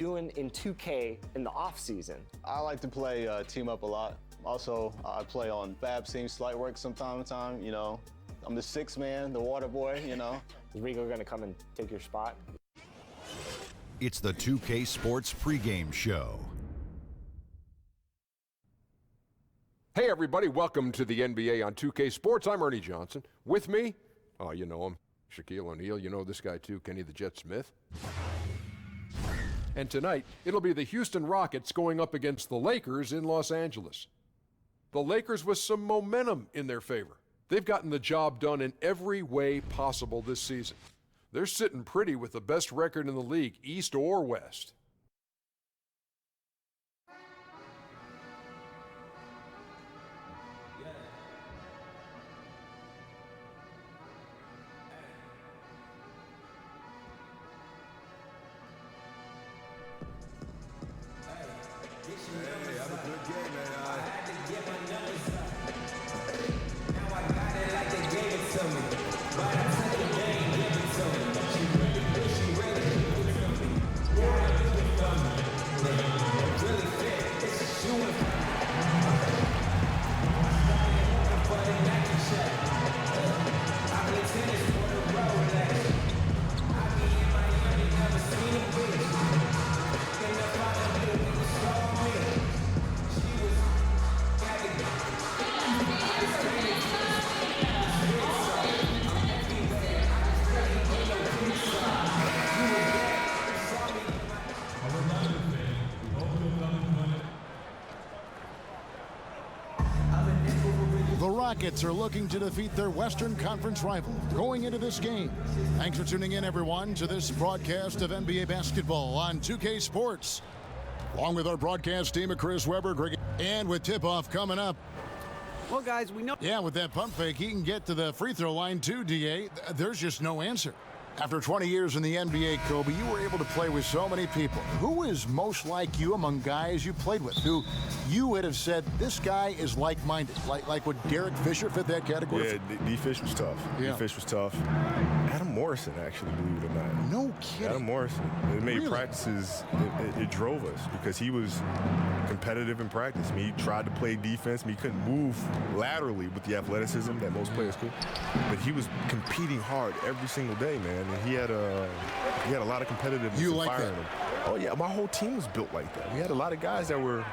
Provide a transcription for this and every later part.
doing in 2K in the off season? I like to play team up a lot. Also, I play on Bab's team, slight work from time to time, you know. I'm the sixth man, the water boy, you know. Is Rico gonna come and take your spot? It's the 2K Sports pregame show. Hey everybody, welcome to the NBA on 2K Sports. I'm Ernie Johnson. With me, oh you know him, Shaquille O'Neal. You know this guy too, Kenny the Jet Smith. And tonight, it'll be the Houston Rockets going up against the Lakers in Los Angeles. The Lakers with some momentum in their favor. They've gotten the job done in every way possible this season. They're sitting pretty with the best record in the league, East or West. Rockets are looking to defeat their Western Conference rival going into this game. Thanks for tuning in, everyone, to this broadcast of NBA basketball on 2K Sports. Along with our broadcast team of Chris Webber, Greg, and with tip-off coming up. Well, guys, we know. Yeah, with that pump fake, he can get to the free throw line too, DA. There's just no answer. After 20 years in the NBA, Kobe, you were able to play with so many people. Who is most like you among guys you played with, who you would have said, this guy is like-minded? Like would Derek Fisher fit that category? Yeah, D-Fish was tough. Yeah. D-Fish was tough. Adam Morrison, actually, believe it or not. No kidding. Adam Morrison. It made Really? practices, it drove us because he was competitive in practice. I mean, he tried to play defense. I mean, he couldn't move laterally with the athleticism that most players could. But he was competing hard every single day, man. And he had a lot of competitiveness. You and like fire that? in him. Oh, yeah. My whole team was built like that. We had a lot of guys that were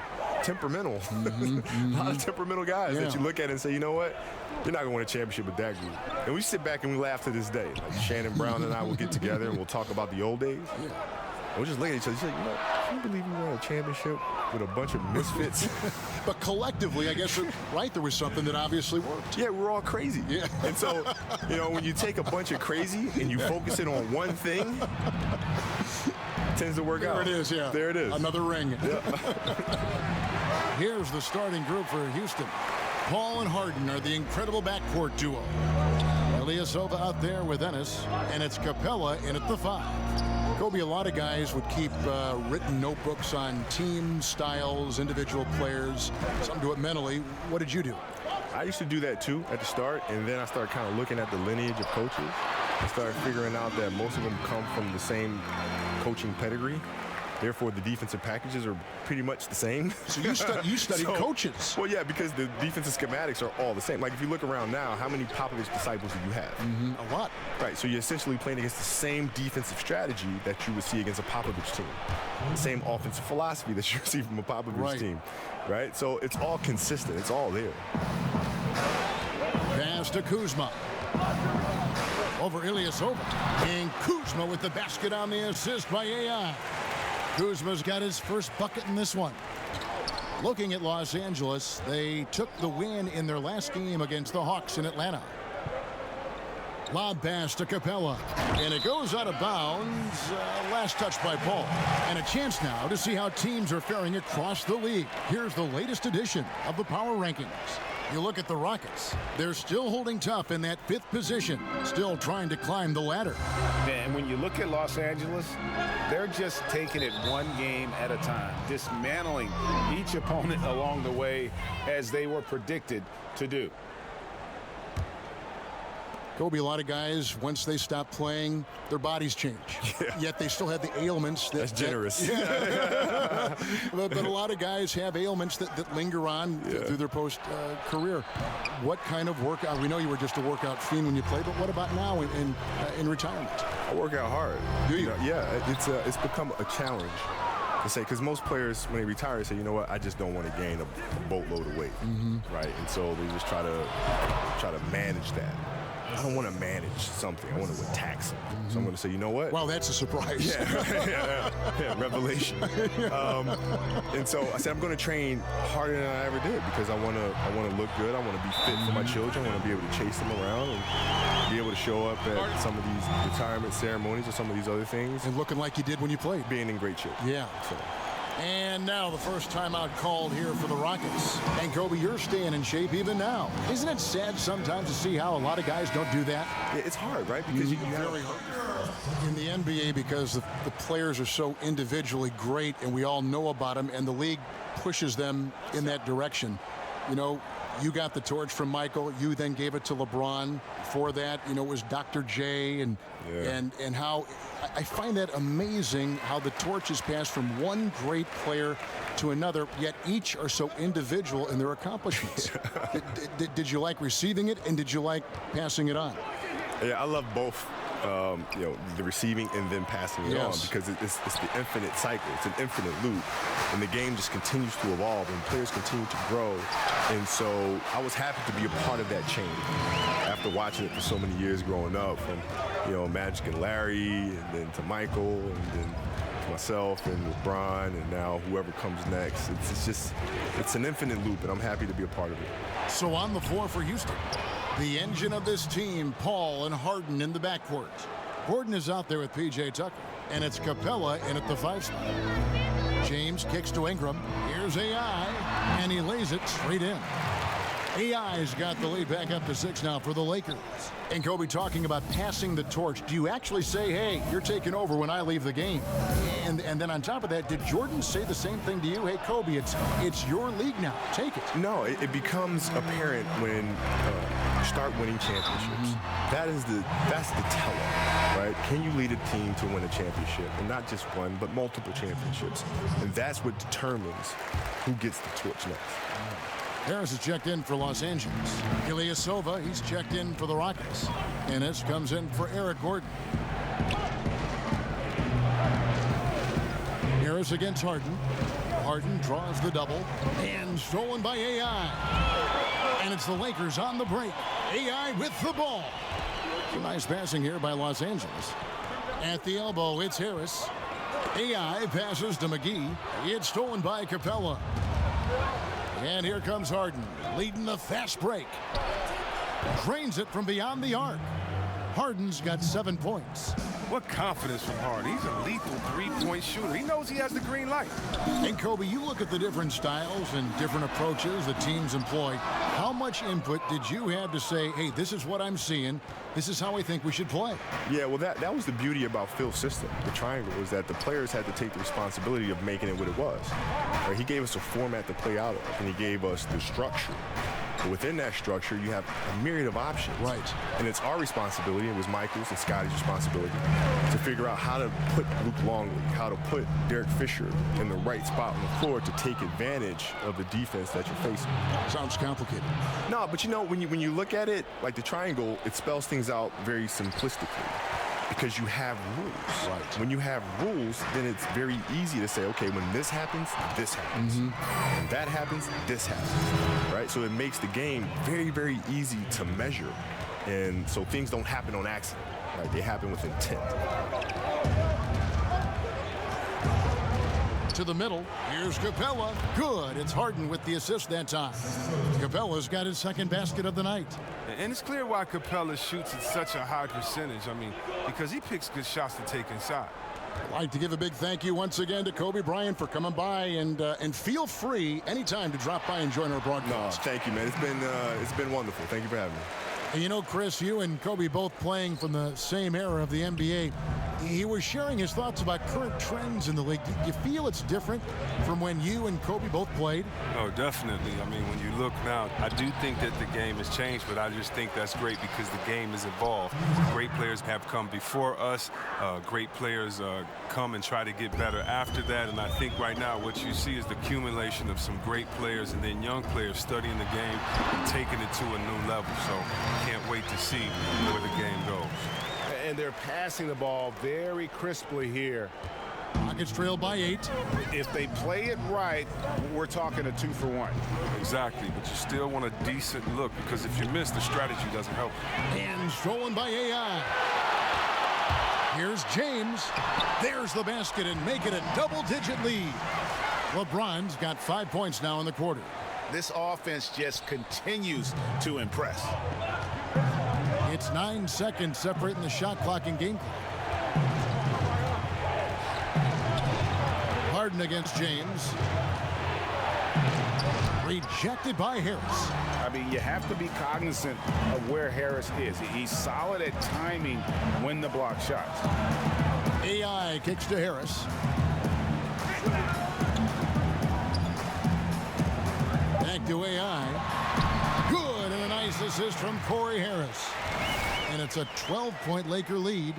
temperamental. A lot of temperamental guys that you look at and say, you know what? You're not going to win a championship with that group. And we sit back and we laugh to this day. Like Shannon Brown and I will get together and we'll talk about the old days. Yeah. We'll just look at each other and say, you know, can you believe we won a championship with a bunch of misfits? But collectively, I guess, right, there was something that obviously worked. Yeah, we're all crazy. Yeah. And so, you know, when you take a bunch of crazy and you focus it on one thing, it tends to work out. There it is, yeah. There it is. Another ring. Yeah. Here's the starting group for Houston. Paul and Harden are the incredible backcourt duo. Ilyasova out there with Ennis, and it's Capella in at the 5. Kobe, a lot of guys would keep written notebooks on team styles, individual players. Some do it mentally. What did you do? I used to do that too at the start, and then I started kind of looking at the lineage of coaches. I started figuring out that most of them come from the same coaching pedigree. Therefore, the defensive packages are pretty much the same. So you studied coaches. Well, yeah, because the defensive schematics are all the same. Like, if you look around now, how many Popovich disciples do you have? A lot. Right, so you're essentially playing against the same defensive strategy that you would see against a Popovich team. The same offensive philosophy that you see from a Popovich team. Right? So it's all consistent. It's all there. Pass to Kuzma. Over Ilyasova. And Kuzma with the basket on the assist by AI. Kuzma's got his first bucket in this one. Looking at Los Angeles, they took the win in their last game against the Hawks in Atlanta. Lob pass to Capella, and it goes out of bounds. Last touch by Paul. And a chance now to see how teams are faring across the league. Here's the latest edition of the Power Rankings. You look at the Rockets. They're still holding tough in that 5th position, still trying to climb the ladder. And when you look at Los Angeles, they're just taking it one game at a time, dismantling each opponent along the way as they were predicted to do. Kobe, a lot of guys, once they stop playing, their bodies change. Yet they still have the ailments. That's generous. But a lot of guys have ailments that linger on through their post-career. What kind of workout? We know you were just a workout fiend when you played, but what about now in retirement? I work out hard. Do you? Yeah, it's become a challenge to say, because most players, when they retire, say, you know what, I just don't want to gain a boatload of weight, right? And so they just try to manage that. I don't want to manage something. I want to attack something. So I'm going to say, you know what? Well, that's a surprise. Yeah, revelation. And so I said, I'm going to train harder than I ever did because I want to look good. I want to be fit for my children. I want to be able to chase them around and be able to show up at some of these retirement ceremonies or some of these other things. And looking like you did when you played. Being in great shape. Yeah. So. And now the first timeout called here for the Rockets. And Kobe, you're staying in shape even now. Isn't it sad sometimes to see how a lot of guys don't do that? Yeah, it's hard, right? Because you have very hard. In the NBA, because the players are so individually great and we all know about them, and the league pushes them in that direction. You know, you got the torch from Michael. You then gave it to LeBron. For that, you know, it was Dr. J and how I find that amazing how the torch is passed from one great player to another, yet each are so individual in their accomplishments. Did you like receiving it, and did you like passing it on? Yeah, I love both. You know, the receiving and then passing it on, because it's the infinite cycle. It's an infinite loop, and the game just continues to evolve, and players continue to grow. And so I was happy to be a part of that chain after watching it for so many years growing up, from, you know, Magic and Larry, and then to Michael, and then to myself and LeBron, and now whoever comes next. It's an infinite loop, and I'm happy to be a part of it. So on the floor for Houston, the engine of this team, Paul and Harden in the backcourt. Gordon is out there with P.J. Tucker, and it's Capella in at the 5 spot. James kicks to Ingram. Here's AI, and he lays it straight in. AI's got the lead back up to 6 now for the Lakers. And Kobe, talking about passing the torch, do you actually say, hey, you're taking over when I leave the game? And then on top of that, did Jordan say the same thing to you? Hey, Kobe, it's your league now. Take it. No, it becomes apparent when you start winning championships. That's the teller, right? Can you lead a team to win a championship? And not just one, but multiple championships. And that's what determines who gets the torch next. Harris is checked in for Los Angeles. Ilyasova, he's checked in for the Rockets. Ennis comes in for Eric Gordon. Harris against Harden. Harden draws the double. And stolen by AI. And it's the Lakers on the break. AI with the ball. Some nice passing here by Los Angeles. At the elbow, it's Harris. AI passes to McGee. It's stolen by Capella. And here comes Harden, leading the fast break. Drains it from beyond the arc. Harden's got 7 points. What confidence from Harden. He's a lethal three-point shooter. He knows he has the green light. And Kobe, you look at the different styles and different approaches the teams employ. How much input did you have to say, hey, this is what I'm seeing. This is how I think we should play? Yeah, well, that was the beauty about Phil's system, the triangle, was that the players had to take the responsibility of making it what it was. Right? He gave us a format to play out of, and he gave us the structure. But within that structure, you have a myriad of options. Right. And it's our responsibility, it was Michael's and Scotty's responsibility, to figure out how to put Luke Longley, how to put Derek Fisher in the right spot on the floor to take advantage of the defense that you're facing. Sounds complicated. No, but you know, when you look at it, like the triangle, it spells things out very simplistically. Because you have rules. Right. When you have rules, then it's very easy to say, okay, when this happens, this happens. When that happens, this happens. Right? So it makes the game very, very easy to measure. And so things don't happen on accident. Right? They happen with intent. To the middle, here's Capella. Good, it's Harden with the assist that time. Capella's got his second basket of the night. And it's clear why Capella shoots at such a high percentage. I mean, because he picks good shots to take inside. I'd like to give a big thank you once again to Kobe Bryant for coming by, and feel free anytime to drop by and join our broadcast. No, thank you, man. It's been wonderful. Thank you for having me. And you know, Chris, you and Kobe both playing from the same era of the NBA. He was sharing his thoughts about current trends in the league. Do you feel it's different from when you and Kobe both played? Oh, definitely. I mean, when you look now, I do think that the game has changed, but I just think that's great because the game has evolved. Great players have come before us. Great players come and try to get better after that. And I think right now what you see is the accumulation of some great players and then young players studying the game and taking it to a new level. So can't wait to see where the game goes. And they're passing the ball very crisply here. Rockets trail by 8. If they play it right, we're talking a 2-for-1. Exactly, but you still want a decent look because if you miss, the strategy doesn't help. And stolen by AI. Here's James. There's the basket and make it a double-digit lead. LeBron's got 5 points now in the quarter. This offense just continues to impress. It's 9 seconds separating the shot clock and game clock. Harden against James. Rejected by Harris. I mean, you have to be cognizant of where Harris is. He's solid at timing when the block shots. AI kicks to Harris. Back to AI. Good, and a nice assist from Corey Harris. And it's a 12-point Laker lead.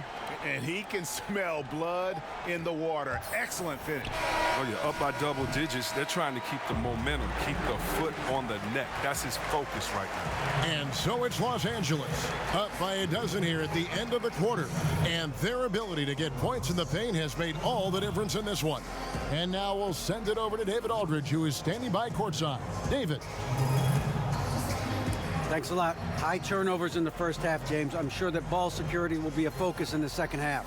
And he can smell blood in the water. Excellent finish. Oh, yeah, up by double digits. They're trying to keep the momentum, keep the foot on the neck. That's his focus right now. And so it's Los Angeles, up by a dozen here at the end of the quarter. And their ability to get points in the paint has made all the difference in this one. And now we'll send it over to David Aldridge, who is standing by courtside. David. Thanks a lot. High turnovers in the first half, James. I'm sure that ball security will be a focus in the second half.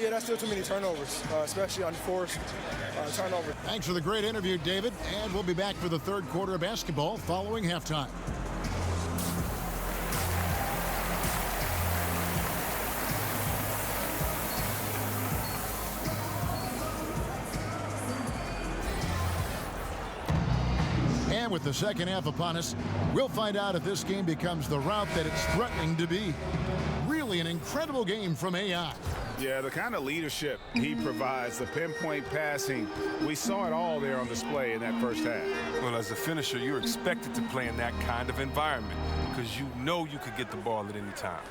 Yeah, that's still too many turnovers, especially unforced turnovers. Thanks for the great interview, David. And we'll be back for the third quarter of basketball following halftime. And with the second half upon us, we'll find out if this game becomes the route that it's threatening to be. Really an incredible game from AI. Yeah, the kind of leadership he provides, the pinpoint passing, we saw it all there on display in that first half. Well, as a finisher, you're expected to play in that kind of environment because you know you could get the ball at any time.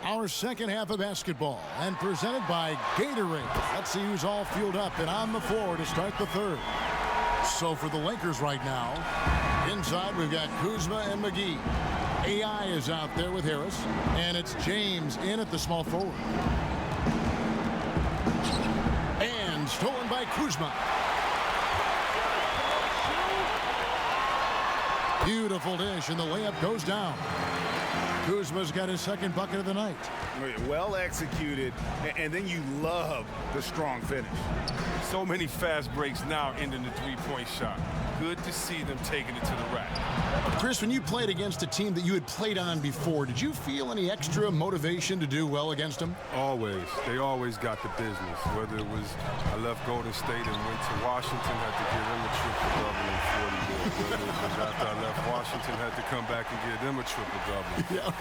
Our second half of basketball and presented by Gatorade. Let's see who's all fueled up and on the floor to start the third. So for the Lakers right now, inside we've got Kuzma and McGee. AI is out there with Harris, and it's James in at the small forward. And stolen by Kuzma. Beautiful dish, and the layup goes down. Kuzma's got his second bucket of the night. Well executed, and then you love the strong finish. So many fast breaks now ending the three-point shot. Good to see them taking it to the rack. Chris, when you played against a team that you had played on before, did you feel any extra motivation to do well against them? Always. They always got the business. Whether it was I left Golden State and went to Washington, had to give them a triple-double in 40 days. Whether it was after I left Washington, had to come back and give them a triple-double. Yeah.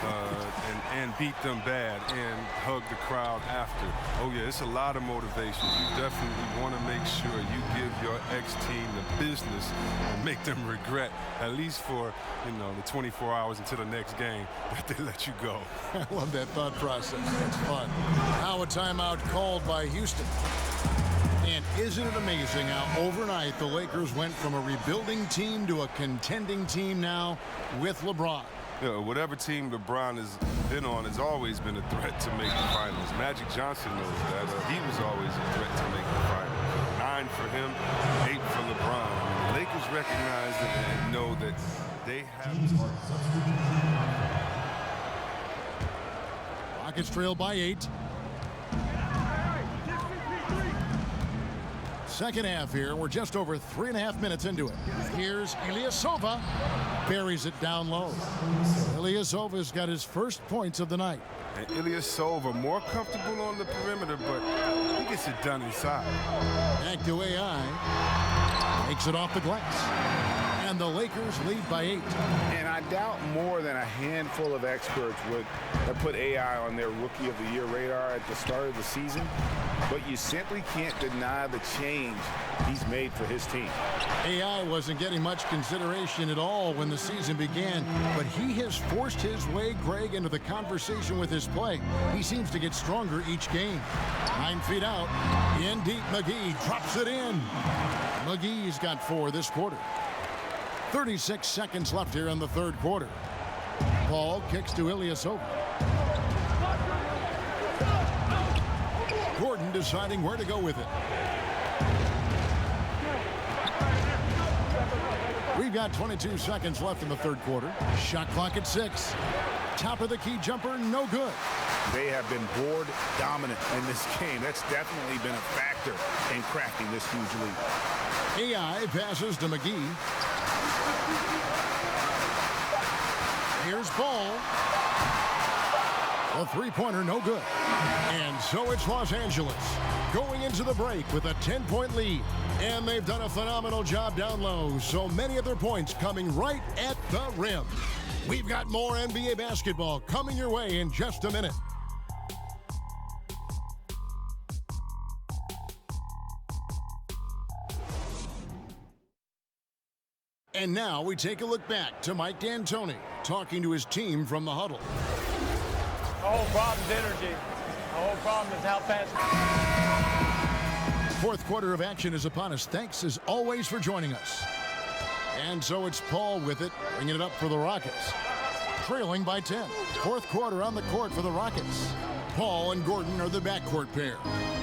And beat them bad and hug the crowd after. Oh, yeah, it's a lot of motivation. You definitely want to make sure you give your ex-team the business and make them regret, at least for, the 24 hours until the next game, that they let you go. I love that thought process. That's fun. Now a timeout called by Houston. And isn't it amazing how overnight the Lakers went from a rebuilding team to a contending team now with LeBron? Whatever team LeBron has been on has always been a threat to make the finals. Magic Johnson knows that. He was always a threat to make the finals. 9 for him, 8 for LeBron. The Lakers recognize and know that they have... Rockets trail by 8. Second half here. We're just over 3.5 minutes into it. Here's Ilyasova. Buries it down low. Ilyasova's got his first points of the night. And Ilyasova more comfortable on the perimeter, but he gets it done inside. Back to AI. Takes it off the glass. And the Lakers lead by 8. And I doubt more than a handful of experts would have put AI on their Rookie of the Year radar at the start of the season. But you simply can't deny the change he's made for his team. AI wasn't getting much consideration at all when the season began, but he has forced his way, Greg, into the conversation with his play. He seems to get stronger each game. 9 feet out, in deep, McGee drops it in. McGee's got 4 this quarter. 36 seconds left here in the third quarter. Ball kicks to Ilyasova. Gordon deciding where to go with it. We've got 22 seconds left in the third quarter. Shot clock at 6. Top of the key jumper, no good. They have been board dominant in this game. That's definitely been a factor in crafting this huge lead. AI passes to McGee. Here's Ball. A three-pointer, no good. And so it's Los Angeles going into the break with a 10-point lead. And they've done a phenomenal job down low. So many of their points coming right at the rim. We've got more NBA basketball coming your way in just a minute. And now we take a look back to Mike D'Antoni talking to his team from the huddle. The whole problem's energy. The whole problem is how fast. Fourth quarter of action is upon us. Thanks as always for joining us. And so it's Paul with it, bringing it up for the Rockets. Trailing by 10. Fourth quarter on the court for the Rockets. Paul and Gordon are the backcourt pair.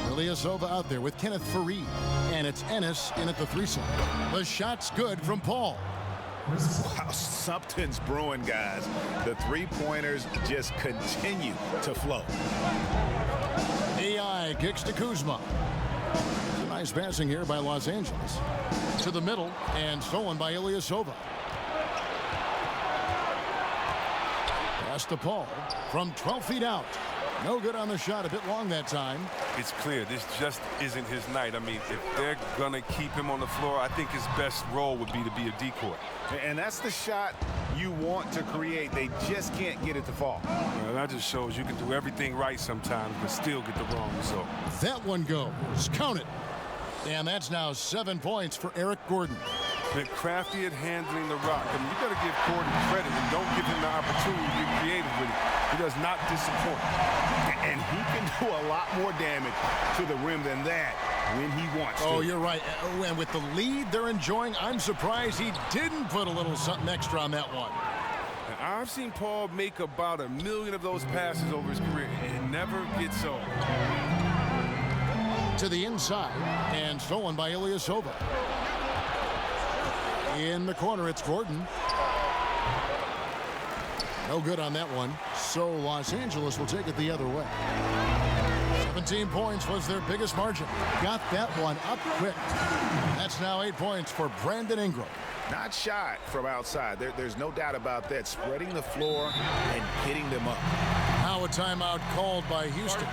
Ilyasova out there with Kenneth Faried. And it's Ennis in at the 3 slot. The shot's good from Paul. Wow, something's brewing, guys. The three-pointers just continue to flow. AI kicks to Kuzma. Nice passing here by Los Angeles. To the middle, and stolen by Ilyasova. Pass to Paul from 12 feet out. No good on the shot, a bit long that time. It's clear this just isn't his night. I mean, if they're going to keep him on the floor, I think his best role would be to be a decoy. And that's the shot you want to create. They just can't get it to fall. Well, that just shows you can do everything right sometimes, but still get the wrong result. That one goes. Count it. And that's now 7 points for Eric Gordon. Been crafty at handling the rock. I mean, you got to give Gordon credit and don't give him the opportunity to be creative with it. He does not disappoint. And he can do a lot more damage to the rim than that when he wants to. Oh, you're right. And with the lead they're enjoying, I'm surprised he didn't put a little something extra on that one. I've seen Paul make about 1 million of those passes over his career, and it never gets old. To the inside, and stolen by Ilyasova. In the corner, it's Gordon. No good on that one. So Los Angeles will take it the other way. 17 points was their biggest margin. Got that one up quick. That's now 8 points for Brandon Ingram. Not shy from outside. There's no doubt about that. Spreading the floor and getting them up. Now a timeout called by Houston.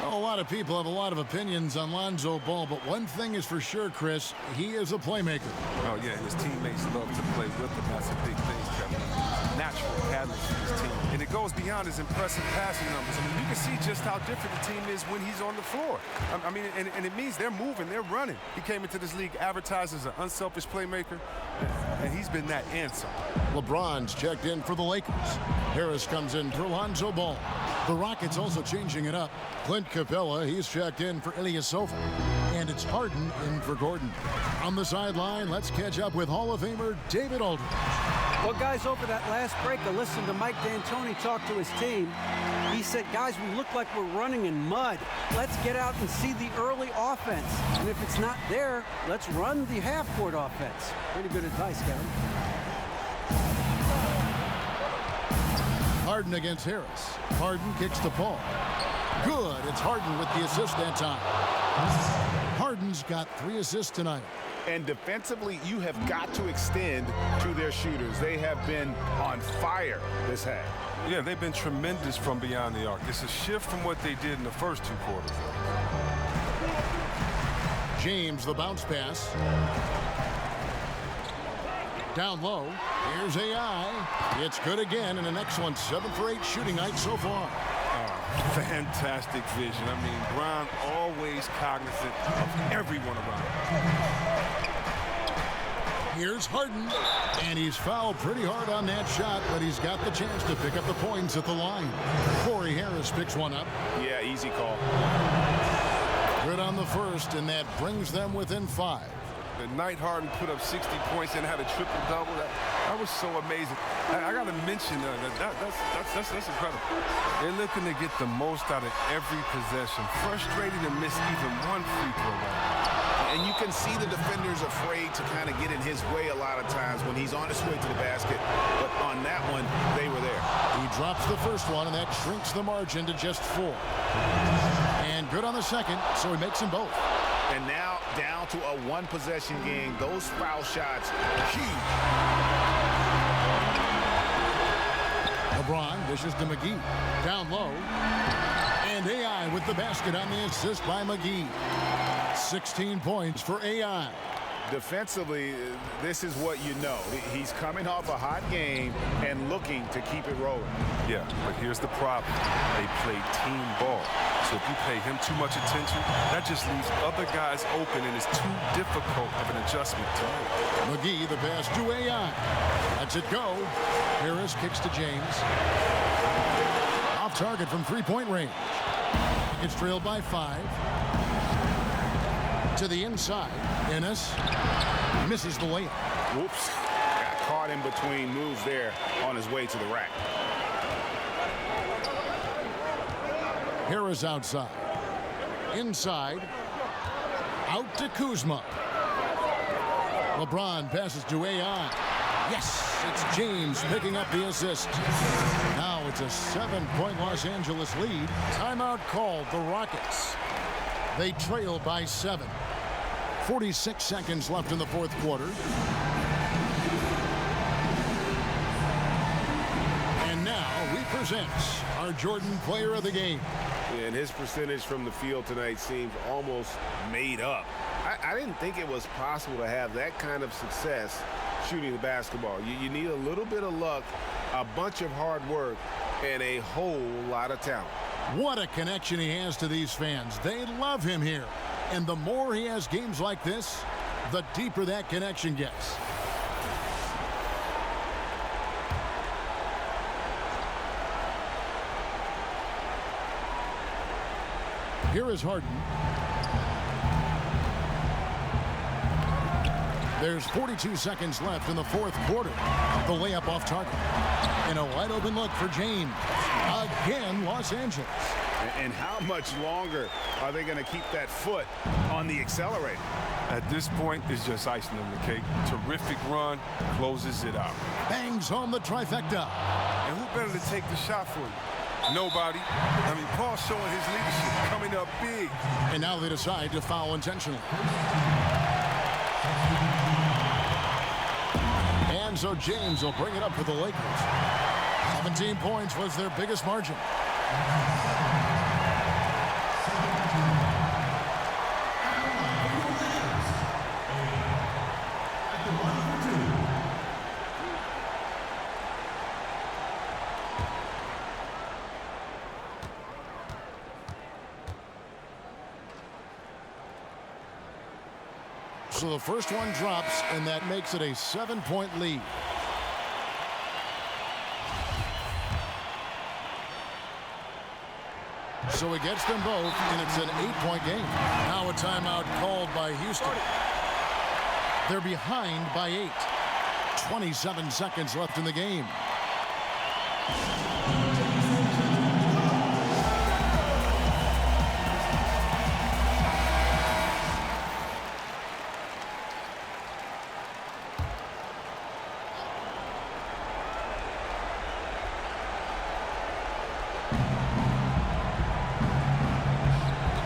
A lot of people have a lot of opinions on Lonzo Ball, but one thing is for sure, Chris, he is a playmaker. Oh, yeah, his teammates love to play with him. That's a big thing, Kevin. Natural catalyst for his team. And it goes beyond his impressive passing numbers. I mean, you can see just how different the team is when he's on the floor. I mean, and it means they're moving, they're running. He came into this league advertised as an unselfish playmaker, and he's been that answer. LeBron's checked in for the Lakers. Harris comes in for Lonzo Ball. The Rockets also changing it up. Clint Capella, he's checked in for Ilyasova. And it's Harden in for Gordon. On the sideline, let's catch up with Hall of Famer David Aldridge. Well, guys, over that last break, I listened to Mike D'Antoni talk to his team. He said, guys, we look like we're running in mud. Let's get out and see the early offense. And if it's not there, let's run the half-court offense. Pretty good advice, Kevin. Harden against Harris. Harden kicks to Paul. Good. It's Harden with the assist that time. Harden's got 3 assists tonight. And defensively, you have got to extend to their shooters. They have been on fire this half. Yeah, they've been tremendous from beyond the arc. It's a shift from what they did in the first 2 quarters. James, the bounce pass. Down low. Here's AI. It's good again, and an excellent 7 for 8 shooting night so far. Fantastic vision. I mean, Bron always cognizant of everyone around him. Here's Harden, and he's fouled pretty hard on that shot, but he's got the chance to pick up the points at the line. Corey Harris picks one up. Yeah, easy call. Good on the first, and that brings them within 5. The night Harden put up 60 points and had a triple-double. That was so amazing. I got to mention that's incredible. They're looking to get the most out of every possession. Frustrated to miss even one free throw. And you can see the defenders afraid to kind of get in his way a lot of times when he's on his way to the basket. But on that one, they were there. He drops the first one, and that shrinks the margin to just 4. And good on the second, so he makes them both. And now down to a 1-possession game. Those foul shots, huge. LeBron dishes to McGee. Down low. And AI with the basket on the assist by McGee. 16 points for AI. Defensively, this is what you know. He's coming off a hot game and looking to keep it rolling. Yeah, but here's the problem. They play team ball. So if you pay him too much attention, that just leaves other guys open, and it's too difficult of an adjustment to make. McGee, the pass to AI. Lets it go. Harris kicks to James. Off target from three-point range. It's trailed by 5. To the inside. Ennis misses the layup. Whoops. Got caught in between moves there on his way to the rack. Harris outside. Inside. Out to Kuzma. LeBron passes to AI. Yes, it's James picking up the assist. Now it's a 7-point Los Angeles lead. Timeout called the Rockets. They trail by 7. 46 seconds left in the fourth quarter. And now we present our Jordan Player of the Game. And his percentage from the field tonight seems almost made up. I didn't think it was possible to have that kind of success shooting the basketball. You need a little bit of luck, a bunch of hard work, and a whole lot of talent. What a connection he has to these fans. They love him here. And the more he has games like this, the deeper that connection gets. Here is Harden. There's 42 seconds left in the fourth quarter. The layup off target. And a wide open look for James. Again, Los Angeles. And how much longer are they going to keep that foot on the accelerator? At this point, it's just icing on the cake. Terrific run, closes it out. Bangs home the trifecta. And who better to take the shot for you? Nobody. I mean, Paul's showing his leadership, coming up big. And now they decide to foul intentionally. And so James will bring it up for the Lakers. 17 points was their biggest margin. So the first one drops, and that makes it a 7-point lead. So he gets them both, and it's an 8-point game. Now a timeout called by Houston. They're behind by 8. 27 seconds left in the game.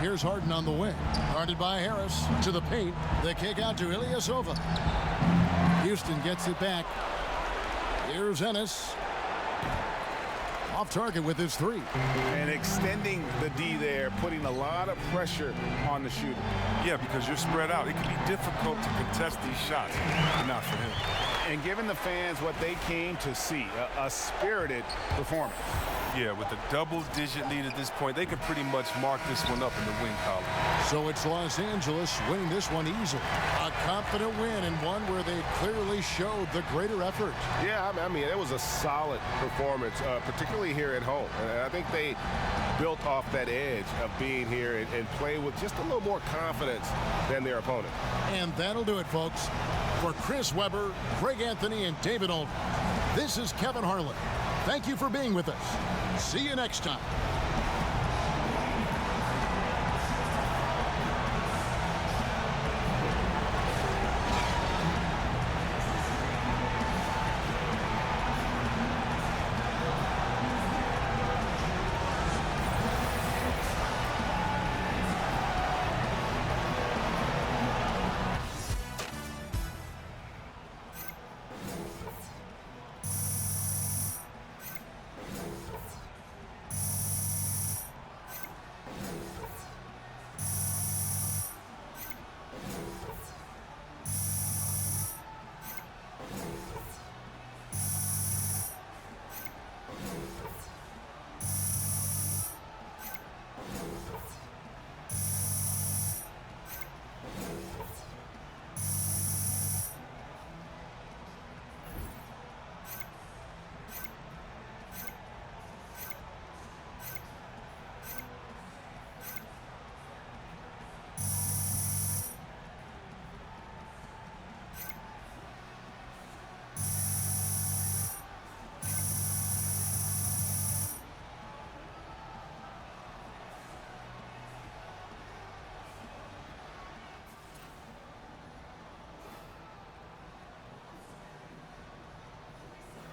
Here's Harden on the wing. Guarded by Harris to the paint. The kick out to Ilyasova. Houston gets it back. Here's Ennis. Off target with his three. And extending the D there, putting a lot of pressure on the shooter. Yeah, because you're spread out. It can be difficult to contest these shots, but not for him. And giving the fans what they came to see, a spirited performance. Yeah, with a double-digit lead at this point, they can pretty much mark this one up in the win column. So it's Los Angeles winning this one easily. A confident win and one where they clearly showed the greater effort. Yeah, I mean, it was a solid performance, particularly here at home. And I think they built off that edge of being here and play with just a little more confidence than their opponent. And that'll do it, folks. For Chris Webber, Greg Anthony, and David Aldridge, this is Kevin Harlan. Thank you for being with us. See you next time.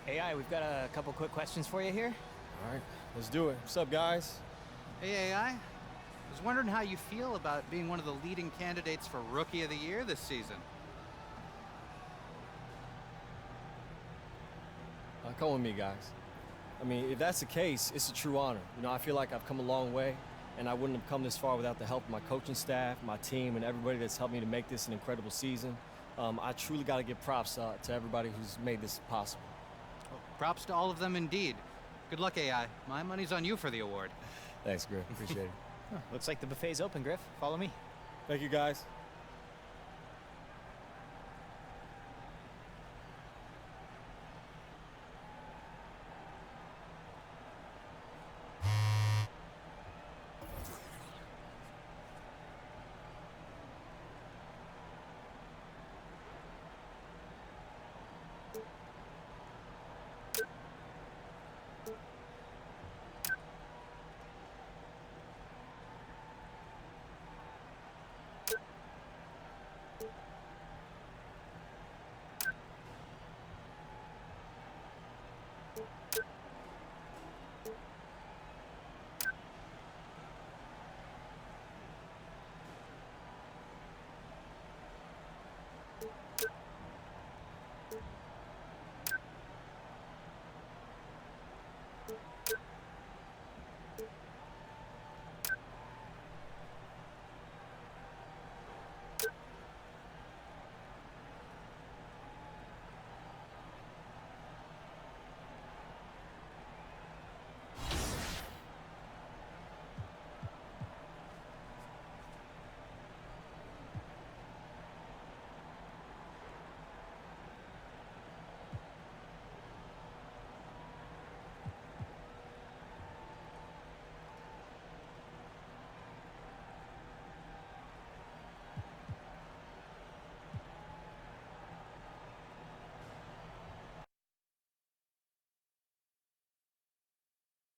AI, we've got a couple quick questions for you here. All right, let's do it. What's up, guys? Hey, AI. I was wondering how you feel about being one of the leading candidates for Rookie of the Year this season. Come with me, guys. I mean, if that's the case, it's a true honor. You know, I feel like I've come a long way, and I wouldn't have come this far without the help of my coaching staff, my team, and everybody that's helped me to make this an incredible season. I truly got to give props to everybody who's made this possible. Well, props to all of them indeed. Good luck, AI. My money's on you for the award. Thanks, Griff. Appreciate it. Looks like the buffet's open, Griff. Follow me. Thank you, guys.